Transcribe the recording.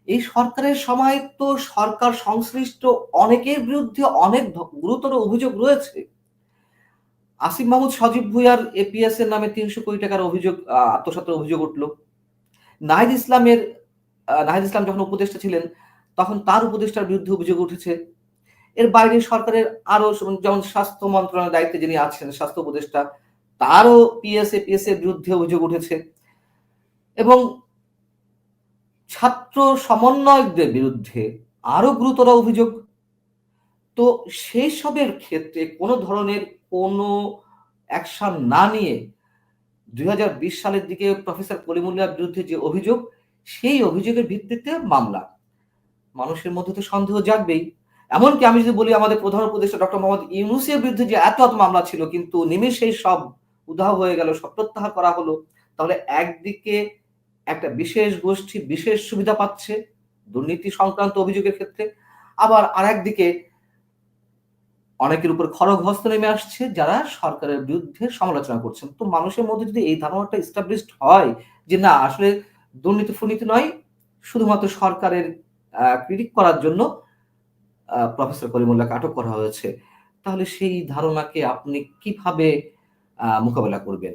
এই সরকারের সময় তো সরকার সংশ্লিষ্ট অনেকের বিরুদ্ধে অনেক গুরুতর অভিযোগ রয়েছে। আসিফ মাহমুদ সজীব ভুঁইয়ার এপিএস এর নামে ৩০০ কোটি টাকার অভিযোগ, আত্মসাতের অভিযোগ উঠল। নাহিদ ইসলামের নাহিদ ইসলাম যখন উপদেষ্টা ছিলেন তখন তার উপদেষ্টার বিরুদ্ধে অভিযোগ উঠেছে। এর বাইরে সরকারের আরো যেমন স্বাস্থ্য মন্ত্রণালয়ের দায়িত্বে যিনি আছেন স্বাস্থ্য উপদেষ্টা, তারও পিএস এর বিরুদ্ধে অভিযোগ উঠেছে এবং ছাত্র সমন্বয়কদের বিরুদ্ধে আরো গুরুতর অভিযোগ। তো সেই সবের ক্ষেত্রে কোনো ধরনের কোনো অ্যাকশন না নিয়ে ২০২০ সালের দিকে প্রফেসর কলিমুল্লাহর বিরুদ্ধে যে অভিযোগ, সেই অভিযোগের ভিত্তিতে মামলা। মানুষের মধ্যে তো সন্দেহ জাগবেই। এমনকি আমি যদি বলি আমাদের প্রধান উপদেষ্টা ডক্টর মোহাম্মদ ইউনূসের বিরুদ্ধে যে এত মামলা ছিল কিন্তু নিমেষেই সব উধাও হয়ে গেল, সব প্রত্যাহার করা হলো। তাহলে একদিকে একটা বিশেষ গোষ্ঠী বিশেষ সুবিধা পাচ্ছে দুর্নীতি সংক্রান্ত অভিযোগের ক্ষেত্রে, আবার আরেকদিকে অনেকের উপর খড়গহস্ত নেমে আসছে যারা সরকারের বিরুদ্ধে সমালোচনা করছেন। তো মানুষের মধ্যে যদি এই ধারণাটা এস্টাবলিশড হয় যে না আসলে দুর্নীতি-ফুর্নীতি নয়, শুধুমাত্র সরকারের ক্রিটিক করার জন্য প্রফেসর কলিমুল্লাহকে আটক করা হয়েছে, তাহলে সেই ধারণাকে আপনি কিভাবে মোকাবেলা করবেন?